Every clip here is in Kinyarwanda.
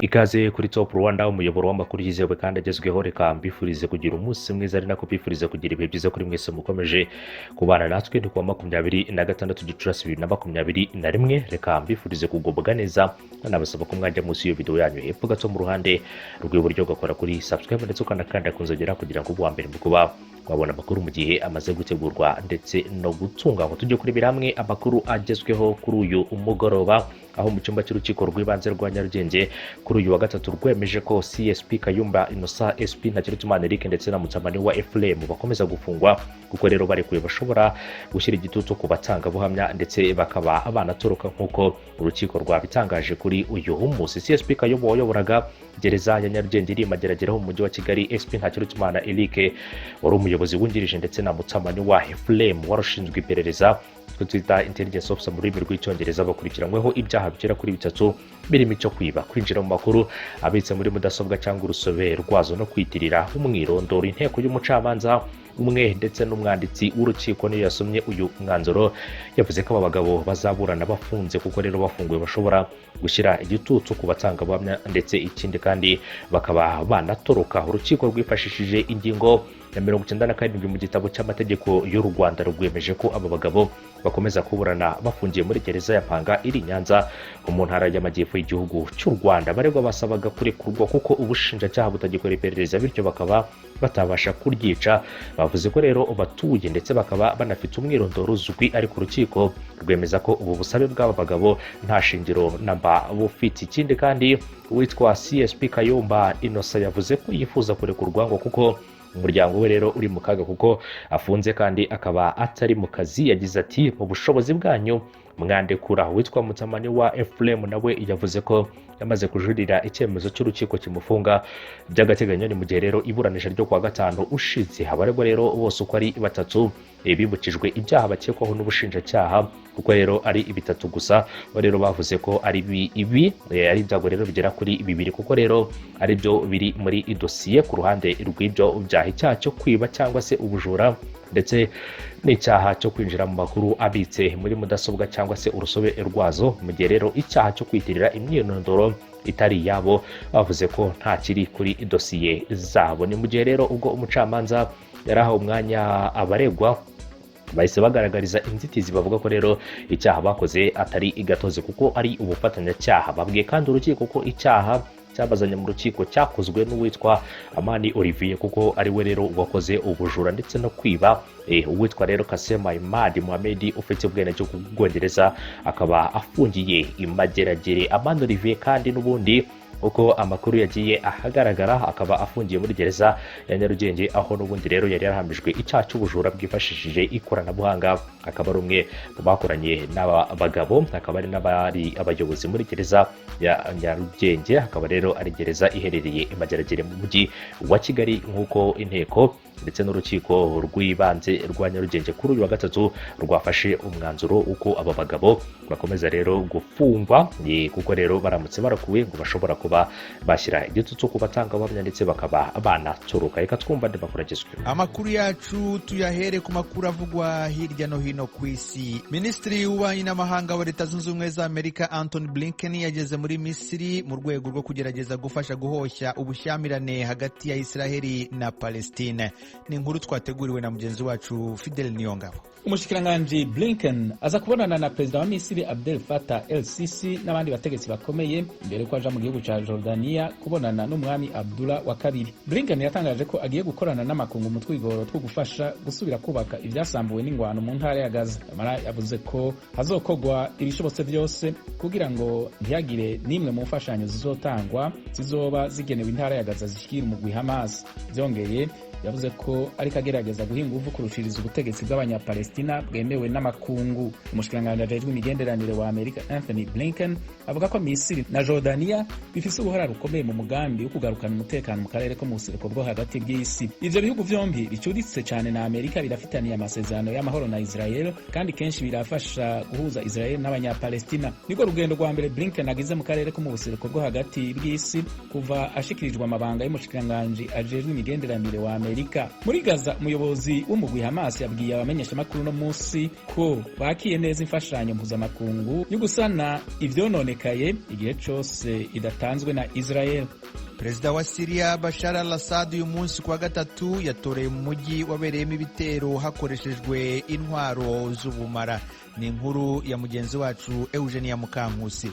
Ikaze kuri Top Rwanda, umuyoboro w'amakuru yizewe kandi agezweho. Reka mbifurize kugira umunsi mwiza, ari nako mbifurize kugira ibihe byiza kuri mwese mukomeje kubana natwe. Ni kuwa 26 Gicurasi 2021. Reka mbifurize kugubwa neza, nabasaba ko mwajya munsi iyo video yanyu hepfo gato mu ruhande rw'iburyo gakora kuri subscribe ndetse ukanakanda kunzogera kugira ngo uwa mbere mukuba wabona amakuru mu gihe amaze gutegurwa ndetse no gutunganywa. Tujye kuri biramwe amakuru agezweho kuri uyu umugoroba, aho mu cyumba cy'urukiko rw'ibanze rwa Nyarugenge kuri uyu wa gatatu rwemeje ko CSP Kayumba Innocent, SP Ntakirutimana Eric ndetse na Mutamani wa Ephraim bakomeza gufungwa, kuko rero barekuye bashobora gushyira igitutu ku batangabuhamya ndetse bakaba banatoroka nk'uko urukiko rwabitangaje kuri uyu munsi. CSP Kayumba wayoboraga gereza ya Nyarugenge iri Mageragere mu mujyi wa Kigali, SP Ntakirutimana Eric wari umuyobozi wungirije ndetse na Mutamani wa Ephraim warashinzwe iperereza twita intelligence officer mu rurimi rw'icyongereza, bakurikiranyweho ibyaha bigera kuri 3 birimo icyo kwiba, kwinjira mu makuru abitse muri mudasobwa cyangwa urusobe rwazo no kwitirira umwirondoro. Inteko y'umucamanza umwe ndetse n'umwanditsi w'urukiko niyo yasomye uyu mwanzuro, yavuze ko aba bagabo bazaburana bafunze, kuko rero bafunguye bashobora gushyira igitutu ku batangabuhamya ndetse ikindi kandi bakaba banatoroka. Urukiko rwifashishije ingingo ya 97 mu gitabo cy'amategeko y'u Rwanda rwemeje ko aba bagabo bakomeza kuburana bafungiye muri gereza ya Panga iri Nyanza mu ntara y'amajyepfo y'igihugu cy'u Rwanda. Baregwa basabaga kurekurwa kuko ubushinjacyaha butagikora iperereza, bityo bakaba batabasha kuryica. Bavuze ko rero batuye ndetse bakaba banafite umwirondoro uzwi, ariko urukiko rwemeza ko ubu busabe bw'aba bagabo nta shingiro namba bufite. Ikindi kandi witwa CSP Kayumba Innocent yavuze ko yifuza kurekurwa ngo kuko umuryango we rero uri mu kaga kuko afunze kandi akaba atari mu kazi. Yagize ati mu bushobozi bwanyu mwandekura. Witwa Mutamani wa Ephraim nawe yavuze ko yamaze kujurira icyemezo cy'urukiko kimufunga by'agateganyo. Ni mu gihe rero iburanisha ryo kwa gatanu ushize abaregwa rero bose uko ari 3 bibukijwe ibyaha bakekwaho n'ubushinjacyaha, kuko rero ari 3 gusa. Rero bavuze ko ari ibi ari ibyago rero bigera kuri 2, kuko rero ari byo biri muri idosiye ku ruhande rw'ibyo byaha: icyaha cyo kwiba cyangwa se ubujura ndetse n'icyaha cyo kwinjira mu makuru abitse muri mudasobwa cyangwa se urusobe rwazo, mu gihe rero icyaha cyo kwitirira imyirondoro itari yabo bavuze ko nta kiri kuri dosiye zabo. Ni mu gihe rero ubwo umucamanza yarahawe umwanya abaregwa bahise bagaragariza inzitizi, bavuga ko rero icyaha bakoze atari igatozi kuko ari ubufatanyacyaha. Babwiye kandi urukiko ko icyaha cyabazanye mu rukiko cyakozwe n'uwitwa Amani Olivier, kuko ari we rero wakoze ubujura ndetse no kwiba. Uwitwa rero Kasema Imad Mohamed ufite ubwene cyo kubwongereza akaba afungiye imageragere. Amani Olivier kandi n'ubundi uko amakuru yagiye ahagaragara akaba afungiye muri gereza ya Nyarugenge, aho n'ubundi rero yari yarahambijwe icyaha cy'ubujura bwifashishije ikoranabuhanga. Akaba ari umwe mu bakoranye n'aba bagabo, akaba ari n'abari abayobozi muri gereza ya Nyarugenge. Akaba rero ari gereza iherereye imageragere mu mujyi wa Kigali, nk'uko inteko ndetse n'urukiko rw'ibanze rwa Nyarugenge kuri uyu wa gatatu rwafashe umwanzuro uko aba bagabo bakomeza rero gufungwa, kuko rero baramutse barakuwe ngo bashobora kuba bashyira igitutu ku batangabuhamya ndetse bakaba banatoroka. Reka twumva andi makuru agezwe. Amakuru yacu tuyahere ku makuru avugwa hirya no hino ku isi. Minisitiri w'ububanyi n'amahanga wa Leta Zunze Ubumwe za Amerika Antony Blinken yageze muri Misiri mu rwego rwo kugerageza gufasha guhoshya ubushyamirane hagati ya Israeli na Palestine. Ni inkuru twateguriwe na mugenzi wacu Fidel Niyongabo. Umushikiranganji Blinken aza kubonana na Perezida wa Misiri Abdel Fattah el-Sisi n'abandi bategetsi bakomeye mbere ko aja mu gihugu ca Jordania kubonana n'umwami Abdullah wa kabiri. Blinken yatangaje ko agiye gukorana n'amakungu mu twigoro two gufasha gusubira kubaka ibyasambuwe n'ingwano mu ntara ya Gaza. Amara yavuze ko hazokogwa ibishobotse byose kugira ngo ntihagire nimwe mu mfashanyo zizotangwa zizoba zigenewe intara ya Gaza zishikira umugwi Hamas. Byongeye yavuze ko ariko agerageza guhinga ingufu kurushiriza ubutegetsi bw'abanyapalestina bwemewe n'amakungu. Umushikiranganji ajejwe imigenderanire wa Amerika Anthony Blinken avuga ko Misiri na Jordania bifise uruhara rukomeye mu mugambi wo kugarukana umutekano mu karere ko mu buseruko bwo hagati bw'isi. Ivyo bihugu vyombi bicuritse cyane na Amerika birafitaniye amasezerano y'amahoro na Israel, kandi kenshi birafasha guhuza Israel n'abanyapalestina. Niko rugendo rwa mbere Blinken agize mu karere ko mu buseruko bwo hagati bw'isi kuva ashikirijwe amabanga y'umushikiranganji ajejwe imigenderanire wa Amerika. Amerika. Muri Gaza, umuyobozi w'umugwi Hamas yabwiye abamenyeshamakuru no munsi ko bakiye neza imfashanyo mpuzamakungu yo gusana ivyononekaye igihe cose idatanzwe na Israel. Perezida wa Syria Bashar al-Assad uyu munsi kuwa gatatu yatoreye mu mujyi wabereyemo ibitero hakoreshejwe intwaro z'ubumara. Ni inkuru ya mugenzi wacu Eugenia Mukankusi.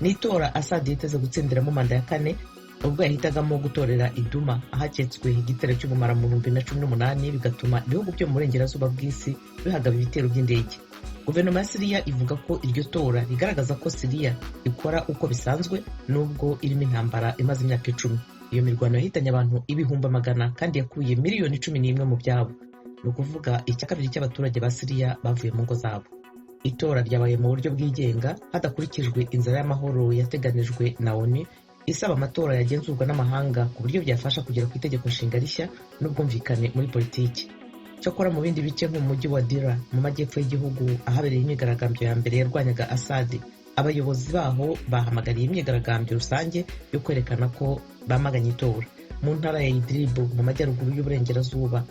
Ni itora Assad yiteze gutsindiramo manda ya kane ubwo yahitagamo gutorera Iduma ahaketswe igitero cy'ubumara mu 2018 bigatuma ibihugu byo mu burengerazuba bw'isi bihagaba ibitero by'indege. Guverinoma ya Syria ivuga ko iryo tora rigaragaza ko Syria ikora uko bisanzwe nubwo irimo intambara imaze imyaka 10. Iyo mirwano yahitanye abantu ibihumbi magana kandi yakuye miliyoni 11 mu byabo. Ni ukuvuga icya kabiri cy'abaturage ba Syria bavuye mu ngo zabo. Itora ryabaye mu buryo bwigenga hadakurikijwe inzira y'amahoro yateganijwe na ONU isaba amatora yagenzurwa n'amahanga ku buryo byafasha kugera ku itegeko nshinga rishya n'ubwumvikane muri politiki. Cyokora mu bindi bice nko mu mujyi wa Dira mu majyepfo y'igihugu ahabereye imyigaragambyo ya mbere yarwanyaga Assad, abayobozi baho bahamagariye imyigaragambyo rusange yo kwerekana ko bamaganye itora. Mu ntara ya Idlib mu majyaruguru y'uburengerazuba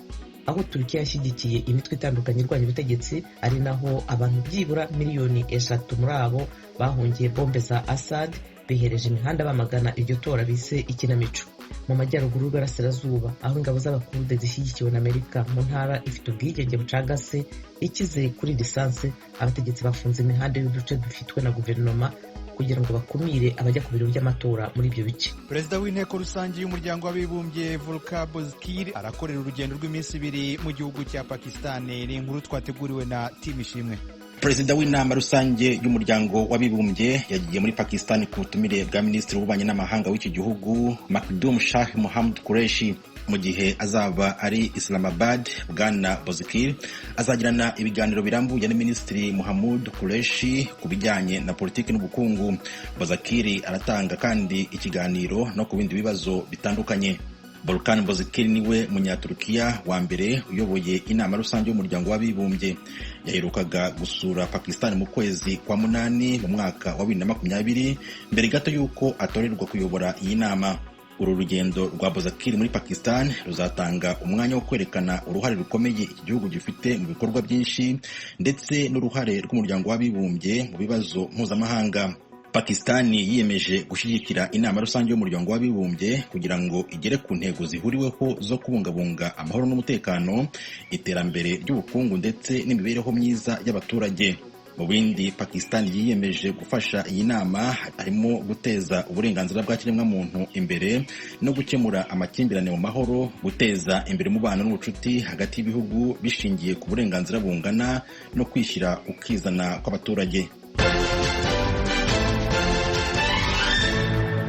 aho Turkiya yashyigikiye imitwe itandukanye irwanya ubutegetsi, ari naho abantu byibura miliyoni 3 muri abo bahungiye bombe za Assad bihereje imihanda bamagana iryo tora bise ikinamico. Mu majyaruguru y'uburasirazuba aho ingabo z'abakurude zishyigikiwe na Amerika mu ntara ifite ubwigenge bucagase ikize kuri lisansi, abategetsi bafunze imihanda y'uduce dufitwe na guverinoma kugira ngo bakumire abajya ku biro by'amatora muri ibyo bice. Perezida w'inteko rusange y'umuryango w'abibumbye Volker Bozkir arakorera urugendo rw'iminsi 2 mu gihugu cya Pakistan. Ni inkuru twateguriwe na Tim Ishimwe. Perezida w'inama rusange y'umuryango w'abibumbye yagiye muri Pakistan ku butumire bwa minisitiri w'ububanyi n'amahanga w'iki gihugu Makhdoom Shah Mohammad Qureshi. Mu gihe azaba ari Islamabad, Bwana Bozkir azagirana ibiganiro birambuye na Minisitiri Mohammad Qureshi ku bijyanye na politiki n'ubukungu. Bozkir aratanga kandi ikiganiro no ku bindi bibazo bitandukanye. Volker Bozkir niwe munyaturukiya wa mbere uyoboye inama rusange y'umuryango w'abibumbye. Yaherukaga gusura Pakistan mu kwezi kwa 8 mu mwaka wa 2020 mbere gato yuko atorerwa kuyobora iyi nama. Uru rugendo rwa Bozkir muri Pakistan ruzatanga umwanya wo kwerekana uruhare rukomeye iki gihugu gifite mu bikorwa byinshi ndetse n'uruhare rw'umuryango w'abibumbye mu bibazo mpuzamahanga. Pakistan yiyemeje gushyigikira inama rusange y'umuryango w'abibumbye kugira ngo igere ku ntego zihuriweho zo kubungabunga amahoro n'umutekano, iterambere ry'ubukungu ndetse n'imibereho myiza y'abaturage. Mu bindi Pakistan yiyemeje gufasha iyi nama harimo guteza uburenganzira bwa kiremwamuntu imbere no gukemura amakimbirane mu mahoro, guteza imbere umubano n'ubucuti hagati y'ibihugu bishingiye ku burenganzira bungana no kwishyira ukizana kw'abaturage.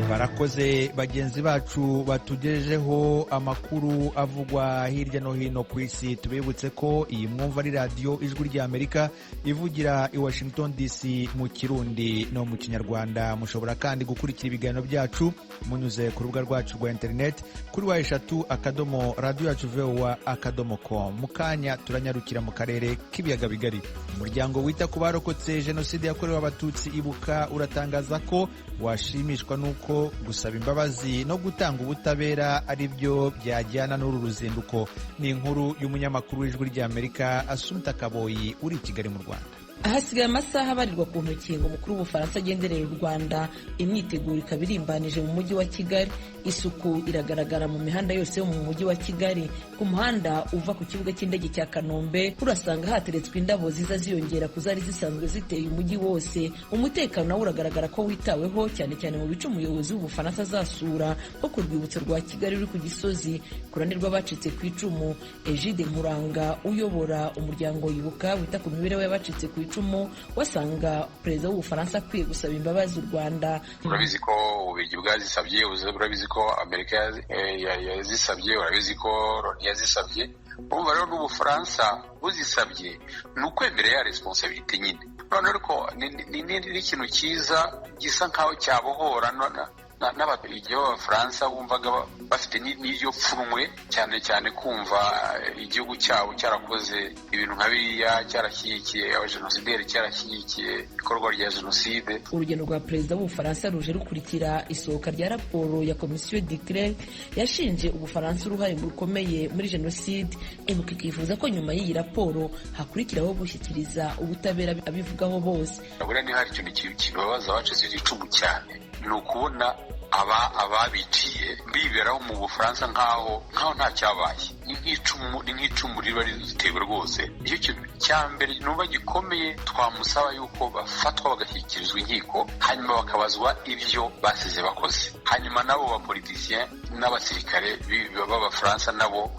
Barakoze bagenzi bacu batugejejeho amakuru avugwa hirya no hino ku isi. Tubibutse ko iyi mwumva ari radio Ijwi ry'Amerika ivugira i Washington DC mu Kirundi no mu Kinyarwanda. Mushobora kandi gukurikira ibiganiro byacu munyuze ku rubuga rwacu rwa internet kuri wa3.radio.voa.com. Mukanya turanyarukira mu karere k'ibiyaga bigari. Umuryango wita ku barokotse jenoside yakorewe abatutsi Ibuka uratangaza ko washimishwa nuko gusaba imbabazi no gutanga ubutabera ari byo byajyana n'uru ruzinduko. Ni inkuru y'umunyamakuru w'Ijwi ry'Amerika Assumpta Kaboyi uri i Kigali mu Rwanda. Ahasigaye amasaha abarirwa ku ntoki ngo umukuru w'Ubufaransa agenderera u Rwanda, imyiteguro ikaba irimbanije mu mujyi wa Kigali. Isuku iragaragara mu mihanda yose yo mu mujyi wa Kigali. Ku muhanda uva ku kibuga cy'indege cya Kanombe urasanga hateretswe indabo ziza ziyongera ku zari zisanzwe ziteye umujyi wose. Umutekano nawo uragaragara ko witaweho cyane cyane mu bice umuyobozi w'Ubufaransa azasura nko ku rwibutso rwa Kigali ruri ku Gisozi. Ku ruhande rw'abacitse ku icumu, Egide Muranga uyobora umuryango Ibuka wita ku mibereho y'abacitse ku icumu wasanga perezida w'Ubufaransa akwiye gusaba imbabazi u Rwanda. Urabizi ko Ububiligi bwazisabye, urabizi ko Amerika yazisabye, urabizi ko Loni yazisabye. Urumva rero n'Ubufaransa buzisabye ni ukwemera ya responsabilité nyine. None ariko ni ikintu cyiza gisa nkaho cyabohora n'ababiligi b'abafaransa bumvaga bafite n'iryo pfunwe cyane cyane kumva igihugu cyabo cyarakoze ibintu nka biriya, cyarashyigikiye abajenosideri, cyarashyigikiye ikorwa rya jenoside. Urugendo rwa perezida w'ubufaransa ruje rukurikira isohoka rya raporo ya komisiyo Duclerc yashinje ubufaransa uruhare rukomeye muri jenoside. Ibuka ikifuza ko nyuma y'iyi raporo hakurikiraho gushyikiriza ubutabera abivugaho bose. Buriya ni hari ikintu kibabaza abacitse icumu cyane, ni ukubona ababiciye biberaho mu Bufaransa nkaho nta cyabaye. Ni nk'icumu riba ritewe rwose. Icyo kintu cya mbere numva gikomeye twamusaba yuko bafatwa bagashyikirizwa inkiko, hanyuma bakabazwa ibyo basize bakoze. Hanyuma nabo bapolitisien n'abasirikare b'abafaransa nabo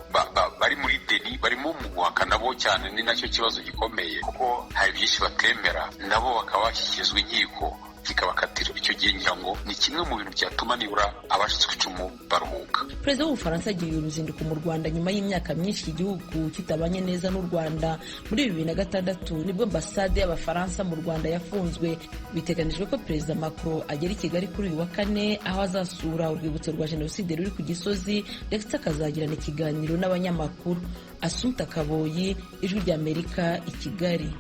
bari muri deni, barimo mu guhakana nabo cyane, ni nacyo kibazo gikomeye kuko hari byinshi batemera, nabo bakaba bashyikirizwa inkiko zikabakatira. Icyo gihe ngira ngo ni kimwe mu bintu byatuma nibura abashitswe icumu baruhuka. Perezida w'Ubufaransa agiye uruzinduko mu Rwanda nyuma y'imyaka myinshi igihugu kitabanye neza n'u Rwanda. Muri 2006 nibwo ambasade y'Abafaransa mu Rwanda yafunzwe. Biteganijwe ko Perezida Macron agera i Kigali kuri uyu wa kane, aho azasura urwibutso rwa jenoside ruri ku Gisozi ndetse akazagirana ikiganiro n'abanyamakuru. Assumpta Kaboyi, Ijwi ry'Amerika, i Kigali.